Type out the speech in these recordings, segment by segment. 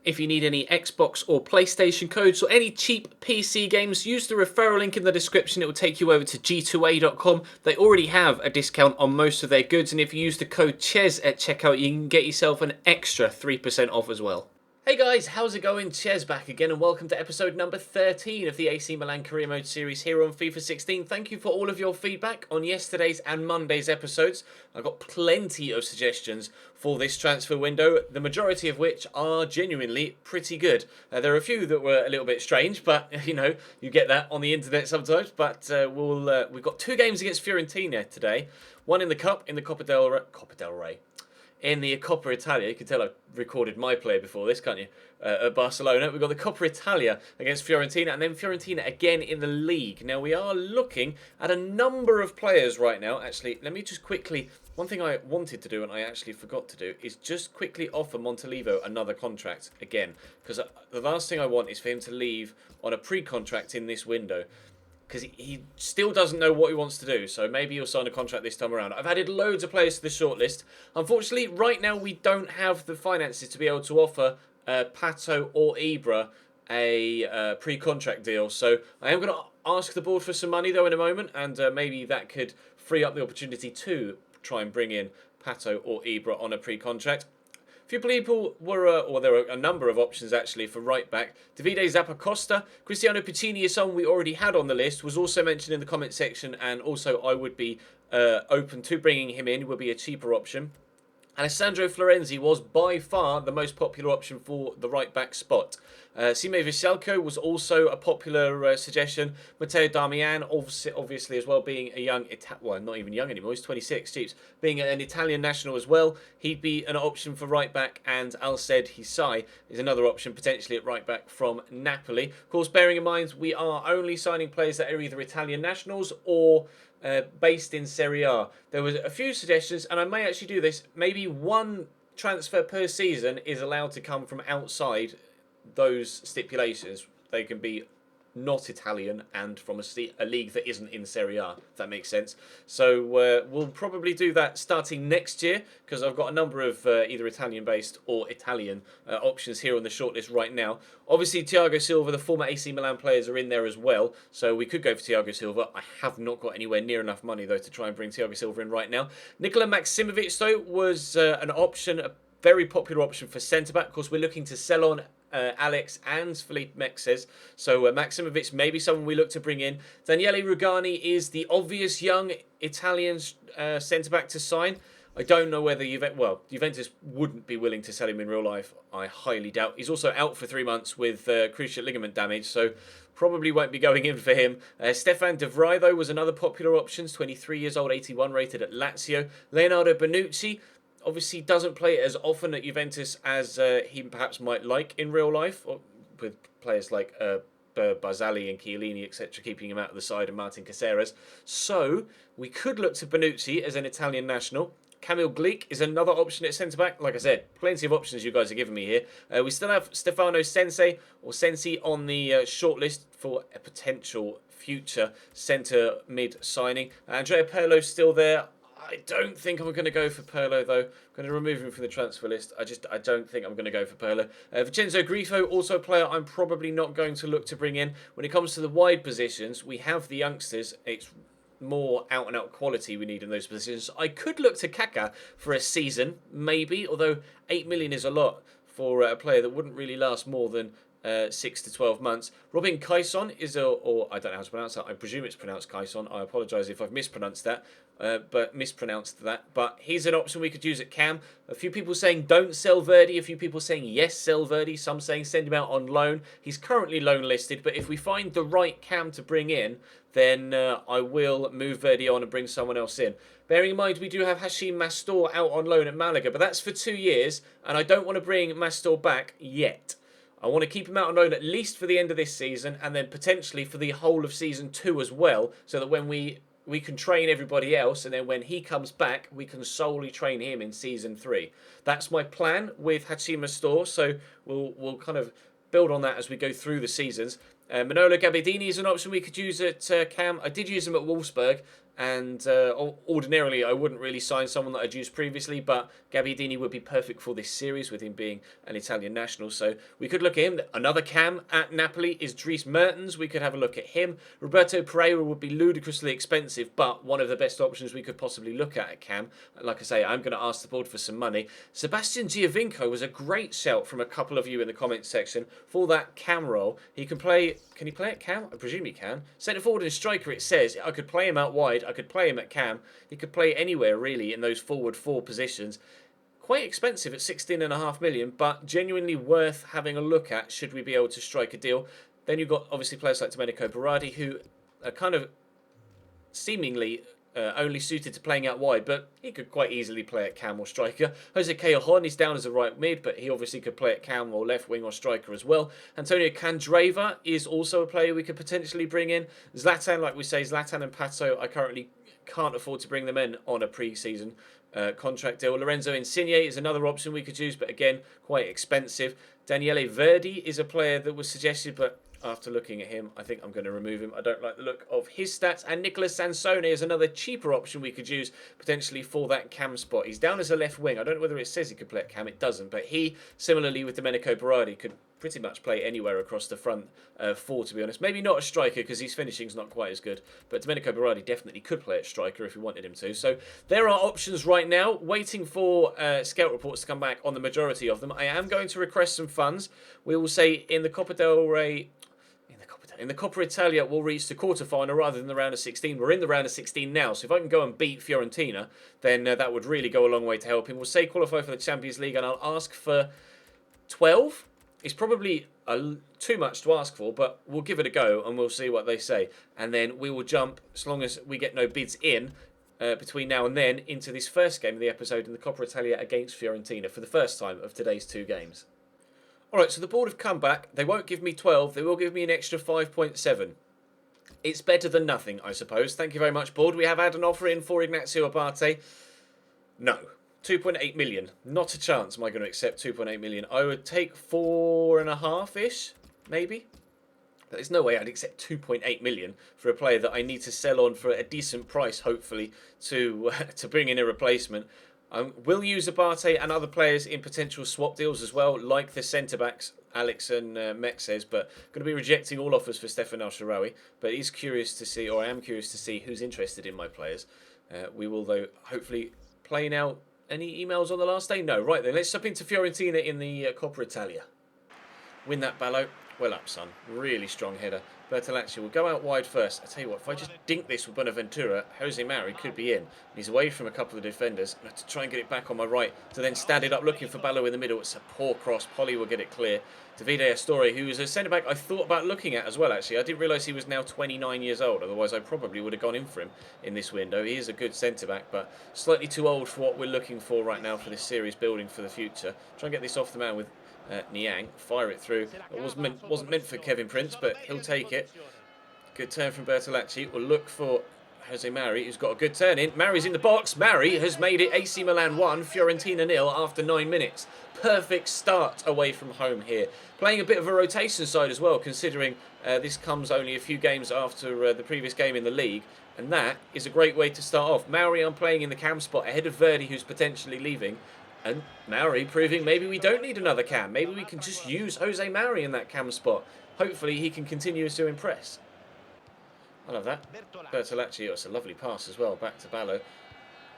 If you need any Xbox or PlayStation codes or any cheap PC games, use the referral link in the description. It will take you over to g2a.com. They already have a discount on most of their goods, and if you use the code CHES at checkout, you can get yourself an extra 3% off as well. Hey guys, how's it going? Ches back again, and welcome to episode number 13 of the AC Milan Career Mode series here on FIFA 16. Thank you for all of your feedback on yesterday's and Monday's episodes. I got plenty of suggestions for this transfer window, the majority of which are genuinely pretty good. There are a few that were a little bit strange, but you know, you get that on the internet sometimes. But we've got two games against Fiorentina today. One in the Cup, in the Coppa del Rey. In the Coppa Italia. You can tell I've recorded my play before this, can't you? At Barcelona. We've got the Coppa Italia against Fiorentina, and then Fiorentina again in the league. Now, we are looking at a number of players right now. Actually, let me just quickly... One thing I wanted to do, and I actually forgot to do, is just quickly offer Montalivo another contract again. Because the last thing I want is for him to leave on a pre-contract in this window. Because he still doesn't know what he wants to do, so maybe he'll sign a contract this time around. I've added loads of players to the shortlist. Unfortunately, right now we don't have the finances to be able to offer Pato or Ibra a pre-contract deal. So I am going to ask the board for some money, though, in a moment, and maybe that could free up the opportunity to try and bring in Pato or Ibra on a pre-contract. A few people were, or there were a number of options actually for right back. Davide Zappacosta, Cristiano Piccini is someone we already had on the list, was also mentioned in the comment section, and also I would be open to bringing him in, would be a cheaper option. Alessandro Florenzi was by far the most popular option for the right back spot. Sime Vyselko was also a popular suggestion. Matteo Darmian, obviously as well, being a young, well, not even young anymore, he's 26, jeez, being an Italian national as well, he'd be an option for right back, and Alced Hisai is another option potentially at right back from Napoli. Of course, bearing in mind, we are only signing players that are either Italian nationals or based in Serie A. There was a few suggestions, and I may actually do this. Maybe one transfer per season is allowed to come from outside those stipulations. They can be not Italian and from a league that isn't in Serie A, if that makes sense. So we'll probably do that starting next year, because I've got a number of either Italian-based or Italian options here on the shortlist right now. Obviously, Thiago Silva, the former AC Milan players, are in there as well, so we could go for Thiago Silva. I have not got anywhere near enough money, though, to try and bring Thiago Silva in right now. Nikola Maksimovic, though, was an option, a very popular option for centre-back. Of course, we're looking to sell on Alex and Felipe Mexes. So Maksimovic may be someone we look to bring in. Daniele Rugani is the obvious young Italian centre-back to sign. I don't know whether Juventus wouldn't be willing to sell him in real life. I highly doubt. He's also out for 3 months with cruciate ligament damage, so probably won't be going in for him. Stefan De Vrij, though, was another popular option. 23 years old, 81 rated at Lazio. Leonardo Bonucci obviously doesn't play as often at Juventus as he perhaps might like in real life, or with players like Barzali and Chiellini, etc., keeping him out of the side, and Martin Caceres. So we could look to Bonucci as an Italian national. Kamil Glik is another option at centre-back. Like I said, plenty of options you guys are giving me here. We still have Stefano Sensi on the shortlist for a potential future centre-mid signing. Andrea Pirlo's still there. I don't think I'm going to go for Pirlo, though. I'm going to remove him from the transfer list. I don't think I'm going to go for Pirlo. Vincenzo Grifo, also a player I'm probably not going to look to bring in. When it comes to the wide positions, we have the youngsters. It's more out-and-out quality we need in those positions. I could look to Kaká for a season, maybe, although 8 million is a lot for a player that wouldn't really last more than 6 to 12 months. Robin Quaison is or I don't know how to pronounce that. I presume it's pronounced Quaison. I apologise if I've mispronounced that. But he's an option we could use at Cam. A few people saying don't sell Verdi. A few people saying yes, sell Verdi. Some saying send him out on loan. He's currently loan listed, but if we find the right Cam to bring in, then I will move Verdi on and bring someone else in. Bearing in mind we do have Hashim Mastor out on loan at Malaga, but that's for 2 years, and I don't want to bring Mastor back yet. I want to keep him out on loan at least for the end of this season, and then potentially for the whole of season 2 as well, so that when we can train everybody else, and then when he comes back, we can solely train him in season 3. That's my plan with Hachima Store, so we'll kind of build on that as we go through the seasons. Manolo Gabbiadini is an option we could use at Cam. I did use him at Wolfsburg, and ordinarily I wouldn't really sign someone that I'd used previously, but Gabbiadini would be perfect for this series with him being an Italian national, so we could look at him. Another Cam at Napoli is Dries Mertens. We could have a look at him. Roberto Pereira would be ludicrously expensive, but one of the best options we could possibly look at Cam. Like I say, I'm going to ask the board for some money. Sebastian Giovinco was a great shout from a couple of you in the comments section for that Cam role. He can play... Can he play at Cam? I presume he can. Centre forward and striker, it says. I could play him out wide. I could play him at Cam. He could play anywhere, really, in those forward 4 positions. Quite expensive at 16.5 million, but genuinely worth having a look at should we be able to strike a deal. Then you've got, obviously, players like Domenico Berardi, who are kind of seemingly... only suited to playing out wide, but he could quite easily play at Cam or striker. Jose Callejon is down as a right mid, but he obviously could play at Cam or left wing or striker as well. Antonio Candreva is also a player we could potentially bring in. Zlatan, like we say, Zlatan and Pato, I currently can't afford to bring them in on a pre-season contract deal. Lorenzo Insigne is another option we could use, but again, quite expensive. Daniele Verdi is a player that was suggested, but after looking at him, I think I'm going to remove him. I don't like the look of his stats. And Nicolas Sansone is another cheaper option we could use potentially for that Cam spot. He's down as a left wing. I don't know whether it says he could play at Cam. It doesn't. But he, similarly with Domenico Berardi, could pretty much play anywhere across the front 4, to be honest. Maybe not a striker because his finishing's not quite as good. But Domenico Berardi definitely could play at striker if we wanted him to. So there are options right now. Waiting for scout reports to come back on the majority of them. I am going to request some funds. We will say in the Coppa del Rey... In the Coppa Italia, we'll reach the quarter-final rather than the round of 16. We're in the round of 16 now, so if I can go and beat Fiorentina, then that would really go a long way to help him. We'll say qualify for the Champions League, and I'll ask for 12. It's probably too much to ask for, but we'll give it a go, and we'll see what they say. And then we will jump, as long as we get no bids in, between now and then, into this first game of the episode in the Coppa Italia against Fiorentina for the first time of today's 2 games. Alright, so the board have come back. They won't give me 12. They will give me an extra 5.7. It's better than nothing, I suppose. Thank you very much, board. We have had an offer in for Ignacio Abate. No. 2.8 million. Not a chance am I going to accept 2.8 million. I would take 4.5-ish, maybe. There's no way I'd accept 2.8 million for a player that I need to sell on for a decent price, hopefully, to bring in a replacement. We'll use Abate and other players in potential swap deals as well, like the centre-backs, Alex and Mexes, but going to be rejecting all offers for Stefan El-Shaarawy. But he's curious to see, or I am curious to see, who's interested in my players. We will, though, hopefully play now. Any emails on the last day? No. Right then, let's jump into Fiorentina in the Coppa Italia. Win that Ballo. Well up, son. Really strong header. Bertolacci will go out wide first. I tell you what, if I just dink this with Bonaventura, Jose Mari could be in. He's away from a couple of defenders. I have to try and get it back on my right to then stand it up looking for Ballo in the middle. It's a poor cross. Polly will get it clear. Davide Astori, who is a centre-back I thought about looking at as well, actually. I didn't realise he was now 29 years old. Otherwise, I probably would have gone in for him in this window. He is a good centre-back, but slightly too old for what we're looking for right now for this series building for the future. Try and get this off the man with Niang. Fire it through. It wasn't meant for Kevin Prince, but he'll take it. Good turn from Bertolacci. We'll look for Jose Mari, who's got a good turn in. Mari's in the box. Mari has made it AC Milan 1, Fiorentina 0 after 9 minutes. Perfect start away from home here. Playing a bit of a rotation side as well, considering this comes only a few games after the previous game in the league. And that is a great way to start off. Mari, I'm playing in the cam spot ahead of Verdi, who's potentially leaving. And Mari proving maybe we don't need another cam. Maybe we can just use Jose Mari in that cam spot. Hopefully he can continue to impress. I love that. Bertolacci, it's a lovely pass as well, back to Ballo.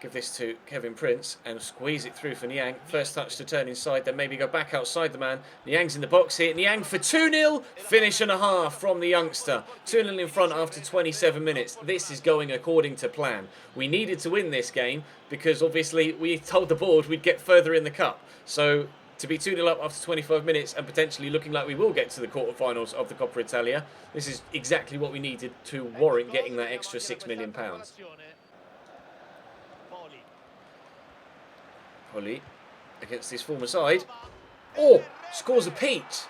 Give this to Kevin Prince and squeeze it through for Niang. First touch to turn inside, then maybe go back outside the man. Niang's in the box here. Niang for 2-0. Finish and a half from the youngster. 2-0 in front after 27 minutes. This is going according to plan. We needed to win this game because obviously we told the board we'd get further in the cup. So to be 2-0 up after 25 minutes and potentially looking like we will get to the quarterfinals of the Coppa Italia, this is exactly what we needed to warrant getting that extra £6 million. Polly against his former side. Oh, scores a peach.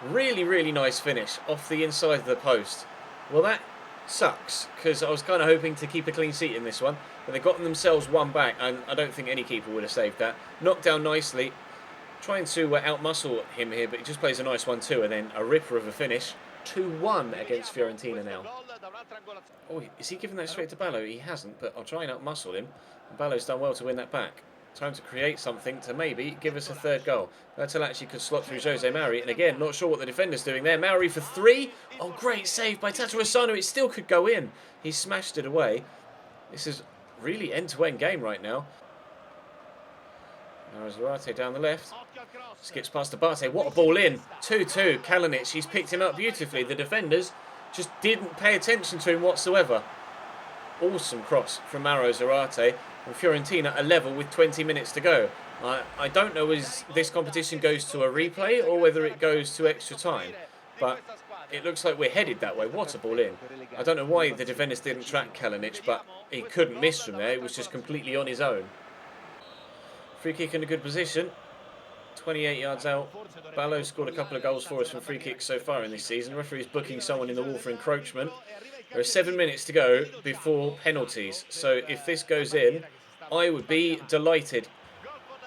Really, really nice finish off the inside of the post. Well, that sucks because I was kind of hoping to keep a clean sheet in this one. But they've gotten themselves one back and I don't think any keeper would have saved that. Knocked down nicely. Trying to outmuscle him here, but he just plays a nice 1-2 and then a ripper of a finish. 2-1 against Fiorentina now. Oh, is he giving that straight to Ballo? He hasn't, but I'll try and outmuscle him. Ballo's done well to win that back. Time to create something to maybe give us a third goal. Bertel actually could slot through Jose Mari, and again, not sure what the defender's doing there. Mari for 3. Oh, great save by Tato Asano. It still could go in. He smashed it away. This is really end-to-end game right now. Now Zarate down the left. Skips past Abate. What a ball in. 2-2. Kalinic. He's picked him up beautifully. The defenders just didn't pay attention to him whatsoever. Awesome cross from Mauro Zarate. And Fiorentina are level with 20 minutes to go. I don't know if this competition goes to a replay or whether it goes to extra time. But it looks like we're headed that way. What a ball in. I don't know why the defenders didn't track Kalinic, but he couldn't miss from there. It was just completely on his own. Free kick in a good position. 28 yards out. Ballo scored a couple of goals for us from free kicks so far in this season. The referee's booking someone in the wall for encroachment. There are 7 minutes to go before penalties. So if this goes in, I would be delighted.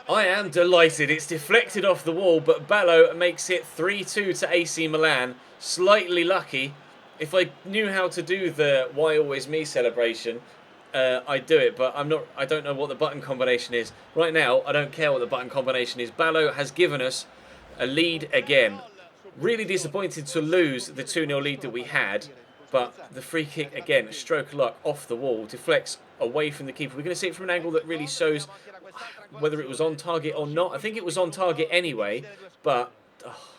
I am delighted. It's deflected off the wall, but Ballo makes it 3-2 to AC Milan. Slightly lucky. If I knew how to do the "Why Always Me" celebration, I'd do it, but I don't know what the button combination is. Right now, I don't care what the button combination is. Ballo has given us a lead again. Really disappointed to lose the 2-0 lead that we had, but the free kick again, stroke of luck, off the wall, deflects away from the keeper. We're going to see it from an angle that really shows whether it was on target or not. I think it was on target anyway, but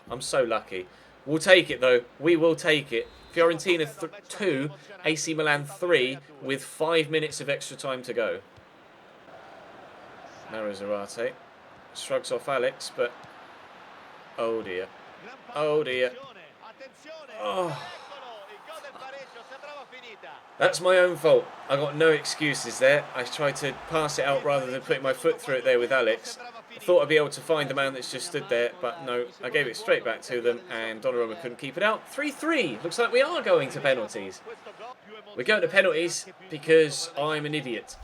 I'm so lucky. We'll take it though. We will take it. Fiorentina 2, AC Milan 3, with 5 minutes of extra time to go. Mauro Zarate shrugs off Alex, but oh dear. Oh dear. Oh. That's my own fault. I got no excuses there. I tried to pass it out rather than putting my foot through it there with Alex. I thought I'd be able to find the man that's just stood there, but no, I gave it straight back to them and Donnarumma couldn't keep it out. 3-3. Looks like we are going to penalties. We're going to penalties because I'm an idiot.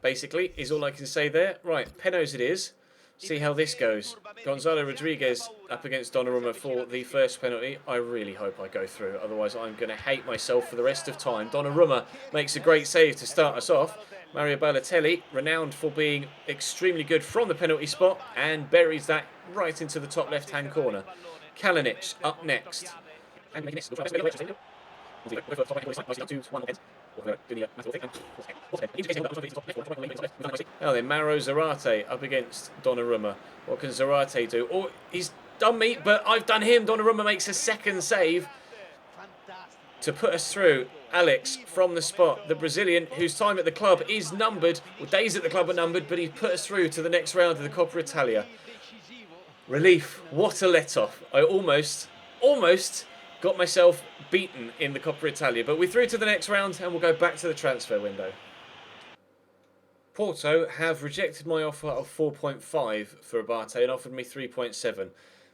Basically, is all I can say there. Right, penos it is. See how this goes. Gonzalo Rodriguez up against Donnarumma for the first penalty. I really hope I go through, otherwise I'm going to hate myself for the rest of time. Donnarumma makes a great save to start us off. Mario Balotelli, renowned for being extremely good from the penalty spot, and buries that right into the top left-hand corner. Kalinic up next. Now then, Mauro Zarate up against Donnarumma. What can Zarate do? Oh, he's done me, but I've done him. Donnarumma makes a second save to put us through. Alex from the spot, the Brazilian whose time at the club is numbered, or days at the club are numbered, but he's put us through to the next round of the Coppa Italia. Relief. What a let-off. I almost got myself beaten in the Coppa Italia, but we're through to the next round and we'll go back to the transfer window. Porto have rejected my offer of 4.5 for Abate and offered me 3.7,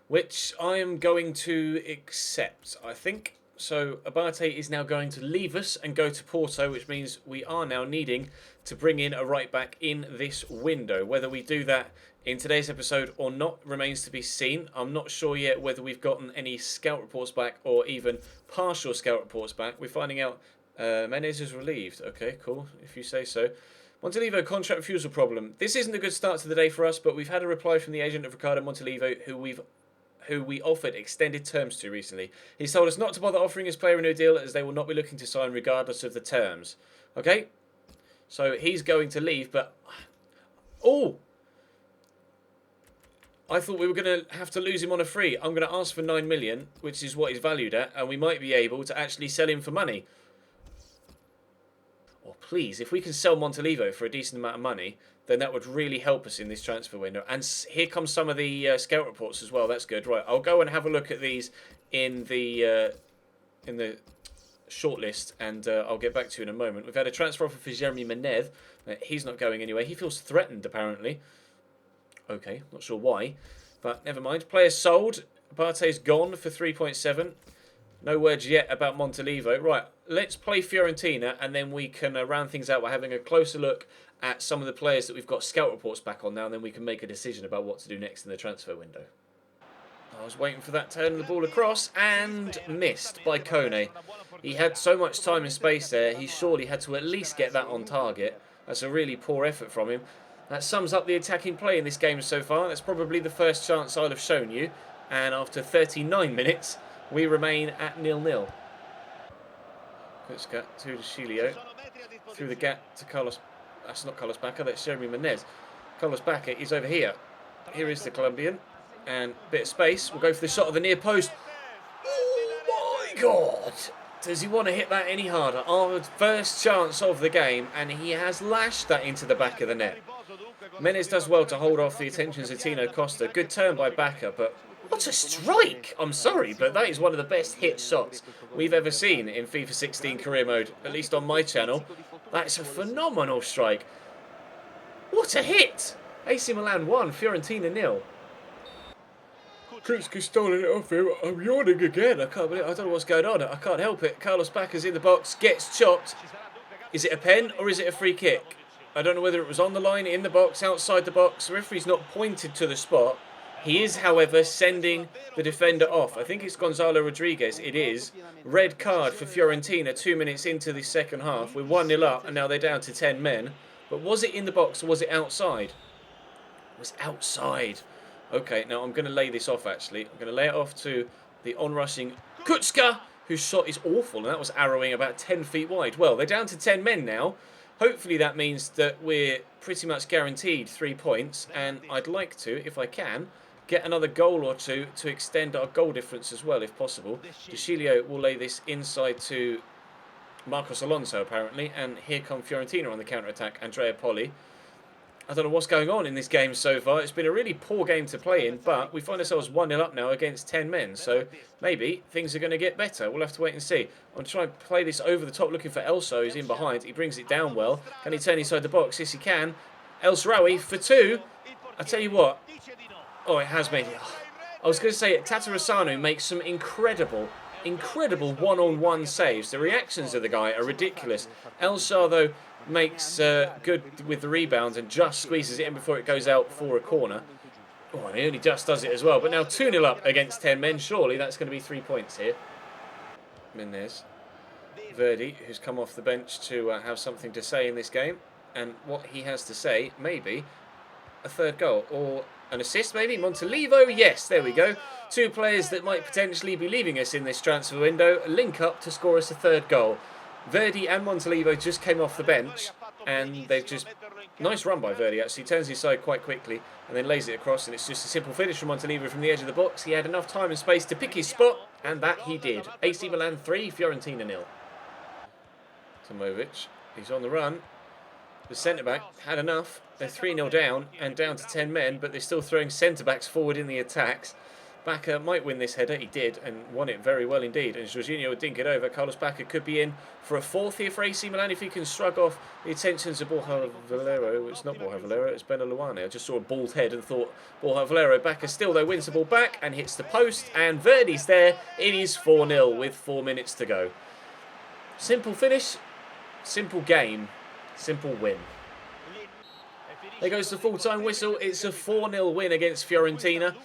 which I am going to accept, I think. So Abate is now going to leave us and go to Porto, which means we are now needing to bring in a right back in this window. Whether we do that in today's episode or not remains to be seen. I'm not sure yet whether we've gotten any scout reports back or even partial scout reports back. We're finding out Menez is relieved. Okay, cool, if you say so. Montalivo contract refusal problem. This isn't a good start to the day for us, but we've had a reply from the agent of Ricardo Montalivo, who we offered extended terms to recently. He's told us not to bother offering his player a new deal as they will not be looking to sign regardless of the terms. Okay? So he's going to leave, but... Oh! I thought we were going to have to lose him on a free. I'm going to ask for 9 million, which is what he's valued at, and we might be able to actually sell him for money. Oh, please, if we can sell Montalivo for a decent amount of money, then that would really help us in this transfer window. And here comes some of the scout reports as well. That's good. Right, I'll go and have a look at these in the shortlist, and I'll get back to you in a moment. We've had a transfer offer for Jeremy Menez. He's not going anywhere. He feels threatened, apparently. Okay, not sure why, but never mind. Player sold. Abate's gone for 3.7. No words yet about Montalivo. Right, let's play Fiorentina, and then we can round things out by having a closer look at some of the players that we've got scout reports back on now, and then we can make a decision about what to do next in the transfer window. I was waiting for that turn of the ball across, and missed by Kone. He had so much time and space there, he surely had to at least get that on target. That's a really poor effort from him. That sums up the attacking play in this game so far. That's probably the first chance I'll have shown you. And after 39 minutes, we remain at 0-0. Kutzka to Shilio. Through the gap to Carlos. That's not Carlos Bacca, that's Jeremy Menez. Carlos Bacca is over here. Here is the Colombian. And a bit of space. We'll go for the shot of the near post. Oh my God! Does he want to hit that any harder? Our first chance of the game, and he has lashed that into the back of the net. Menez does well to hold off the attentions of Tino Costa. Good turn by Bacca, but what a strike! I'm sorry, but that is one of the best hit shots we've ever seen in FIFA 16 career mode, at least on my channel. That's a phenomenal strike. What a hit! AC Milan 1, Fiorentina 0. Kutzka stolen it off him. I'm yawning again. I don't know what's going on. I can't help it. Carlos Bacca's in the box, gets chopped. Is it a pen or is it a free kick? I don't know whether it was on the line, in the box, outside the box. The referee's not pointed to the spot. He is, however, sending the defender off. I think it's Gonzalo Rodriguez. It is. Red card for Fiorentina 2 minutes into the second half. We're 1-0 up and now they're down to 10 men. But was it in the box or was it outside? It was outside. Okay, now I'm going to lay this off, actually. I'm going to lay it off to the on-rushing Kutzka, whose shot is awful, and that was arrowing about 10 feet wide. Well, they're down to 10 men now. Hopefully that means that we're pretty much guaranteed 3 points, and I'd like to, if I can, get another goal or two to extend our goal difference as well, if possible. Deschilio will lay this inside to Marcos Alonso, apparently, and here come Fiorentina on the counter-attack, Andrea Poli. I don't know what's going on in this game so far. It's been a really poor game to play in, but we find ourselves 1-0 up now against 10 men. So maybe things are going to get better. We'll have to wait and see. I'm trying to play this over the top, looking for Elso, who's in behind. He brings it down well. Can he turn inside the box? Yes, he can. El Shaarawy for 2. I tell you what. Oh, it has made it. I was going to say, Tatarusanu makes some incredible one-on-one saves. The reactions of the guy are ridiculous. El Shaarawy, though, makes good with the rebound and just squeezes it in before it goes out for a corner. Oh, and he only just does it as well. But now 2-0 up against 10 men. Surely that's going to be 3 points here. Menez. Verdi, who's come off the bench to have something to say in this game. And what he has to say, maybe a third goal or an assist, maybe. Montalivo, yes, there we go. 2 players that might potentially be leaving us in this transfer window link up to score us a third goal. Verdi and Montalivo just came off the bench, and they've just... Nice run by Verdi, actually. Turns his side quite quickly, and then lays it across, and it's just a simple finish from Montalivo from the edge of the box. He had enough time and space to pick his spot, and that he did. AC Milan 3, Fiorentina 0. Tomovic, he's on the run. The centre-back had enough. They're 3-0 down, and down to 10 men, but they're still throwing centre-backs forward in the attacks. Bacca might win this header. He did, and won it very well indeed. And Jorginho would dink it over. Carlos Bacca could be in for a 4th here for AC Milan if he can shrug off the attentions of Borja Valero. It's not Borja Valero, it's Benaluane. I just saw a bald head and thought Borja Valero. Bacca still, though, wins the ball back and hits the post. And Verdi's there. It is 4-0 with 4 minutes to go. Simple finish, simple game, simple win. There goes the full-time whistle. It's a 4-0 win against Fiorentina.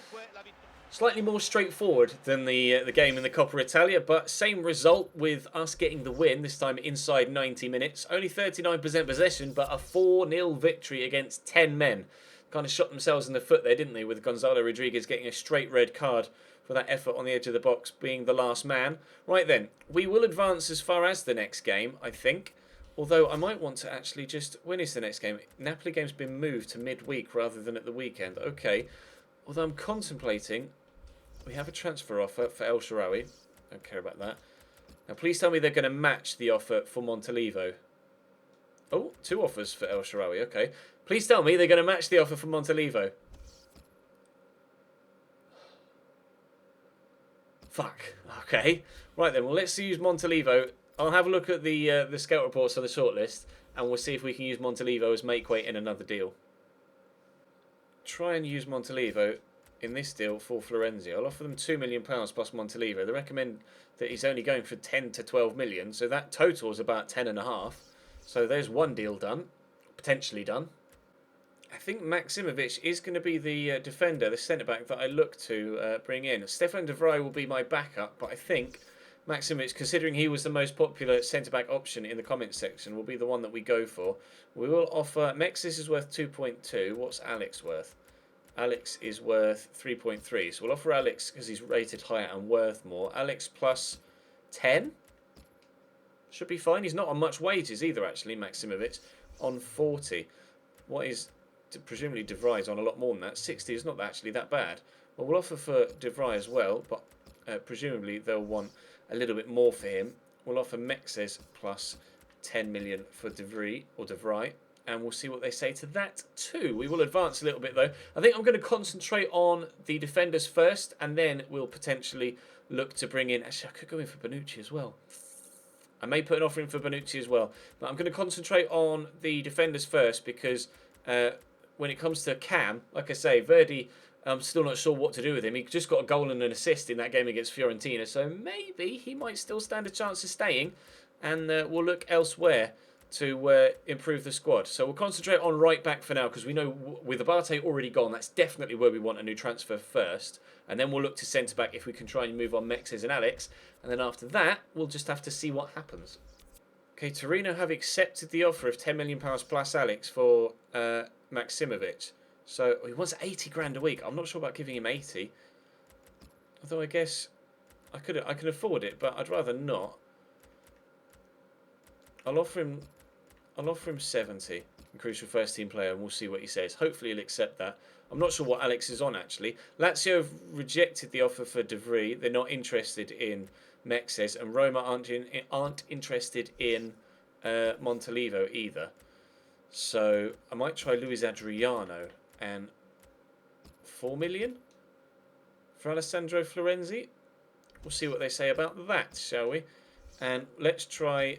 Slightly more straightforward than the game in the Coppa Italia, but same result with us getting the win, this time inside 90 minutes. Only 39% possession, but a 4-0 victory against 10 men. Kind of shot themselves in the foot there, didn't they, with Gonzalo Rodriguez getting a straight red card for that effort on the edge of the box, being the last man. Right then, we will advance as far as the next game, I think. Although I might want to actually just... When is the next game? Napoli game's been moved to midweek rather than at the weekend. Okay. Although I'm contemplating... We have a transfer offer for El Shaarawy. Don't care about that. Now, please tell me they're going to match the offer for Montalivo. Oh, 2 offers for El Shaarawy. Okay. Please tell me they're going to match the offer for Montalivo. Fuck. Okay. Right then. Well, let's use Montalivo. I'll have a look at the scout reports on the shortlist, and we'll see if we can use Montalivo as make weight in another deal. Try and use Montalivo. in this deal for Florenzi. I'll offer them £2 million plus Montalivo. They recommend that he's only going for 10 to 12 million, so that total is about 10.5. So there's one deal done, potentially done. I think Maksimovic is going to be the defender, the centre-back that I look to bring in. Stefan de Vrij will be my backup, but I think Maksimovic, considering he was the most popular centre-back option in the comments section, will be the one that we go for. We will offer... Mexis is worth 2.2. What's Alex worth? Alex is worth 3.3. So we'll offer Alex, because he's rated higher and worth more. Alex plus 10. Should be fine. He's not on much wages either, actually, Maksimovic. On 40. What is... presumably De Vrij's on a lot more than that. 60 is not actually that bad. Well, we'll offer for De Vrij as well, but presumably they'll want a little bit more for him. We'll offer Mexes plus 10 million for De Vrij, and we'll see what they say to that too. We will advance a little bit though. I think I'm going to concentrate on the defenders first, and then we'll potentially look to bring in... Actually, I could go in for Bonucci as well. I may put an offer in for Bonucci as well, but I'm going to concentrate on the defenders first because... when it comes to Cam, like I say, Verdi, I'm still not sure what to do with him. He just got a goal and an assist in that game against Fiorentina, so maybe he might still stand a chance of staying, and we'll look elsewhere to improve the squad. So we'll concentrate on right back for now, because we know with Abate already gone, that's definitely where we want a new transfer first, and then we'll look to centre back if we can try and move on Mexes and Alex, and then after that, we'll just have to see what happens. Okay, Torino have accepted the offer of £10 million plus Alex for Maksimovic. So he wants 80 grand a week. I'm not sure about giving him 80. Although I guess I can afford it, but I'd rather not. I'll offer him 70. Crucial first team player, and we'll see what he says. Hopefully he'll accept that. I'm not sure what Alex is on actually. Lazio have rejected the offer for De Vrij. They're not interested in Mexes, and Roma aren't interested in Montalivo either. So I might try Luis Adriano and 4 million for Alessandro Florenzi. We'll see what they say about that, shall we? And let's try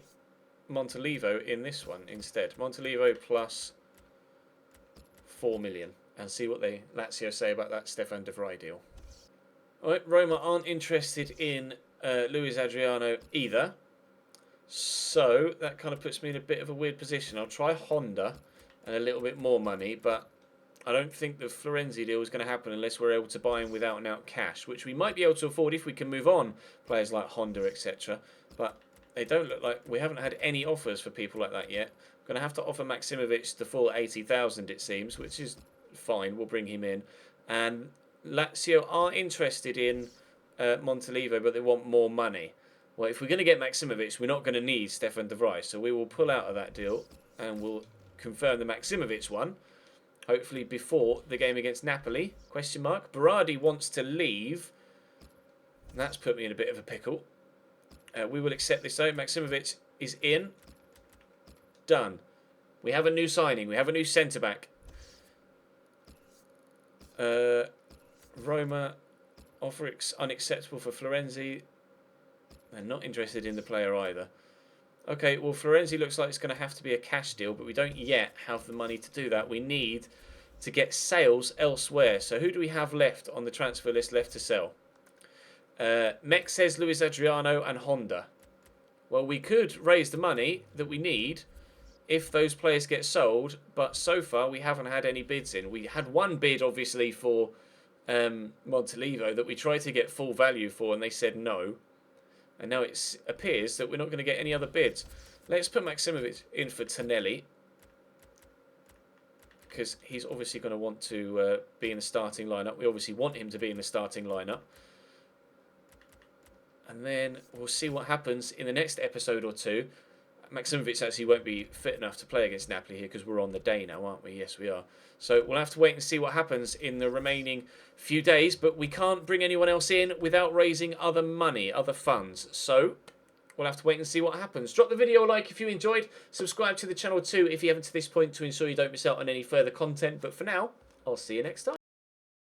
Montalivo in this one instead. Montalivo plus 4 million, and see what they Lazio say about that Stefan de Vrij deal. Alright, Roma aren't interested in Luis Adriano either. So that kind of puts me in a bit of a weird position. I'll try Honda and a little bit more money, but I don't think the Florenzi deal is going to happen unless we're able to buy him without and out cash, which we might be able to afford if we can move on players like Honda, etc. But they don't look like... we haven't had any offers for people like that yet. I'm going to have to offer Maksimovic the full 80,000, it seems, which is fine. We'll bring him in. And Lazio are interested in Montalivo, but they want more money. Well, if we're going to get Maksimovic, we're not going to need Stefan de Vrij, so we will pull out of that deal and we'll confirm the Maksimovic one, hopefully before the game against Napoli, question mark. Berardi wants to leave. That's put me in a bit of a pickle. We will accept this though. Maksimovic is in. Done. We have a new signing. We have a new centre-back. Roma, offer unacceptable for Florenzi. They're not interested in the player either. Okay, well, Florenzi looks like it's going to have to be a cash deal, but we don't yet have the money to do that. We need to get sales elsewhere. So who do we have left on the transfer list left to sell? Mexes, Luis Adriano, and Honda. Well, we could raise the money that we need if those players get sold, but so far we haven't had any bids in. We had one bid, obviously, for Montalivo that we tried to get full value for, and they said no. And now it appears that we're not going to get any other bids. Let's put Maksimovic in for Tonelli, because he's obviously going to want to be in the starting lineup. We obviously want him to be in the starting lineup. And then we'll see what happens in the next episode or two. Maksimovic actually won't be fit enough to play against Napoli here because we're on the day now, aren't we? Yes, we are. So we'll have to wait and see what happens in the remaining few days. But we can't bring anyone else in without raising other money, other funds. So we'll have to wait and see what happens. Drop the video a like if you enjoyed. Subscribe to the channel too if you haven't to this point to ensure you don't miss out on any further content. But for now, I'll see you next time.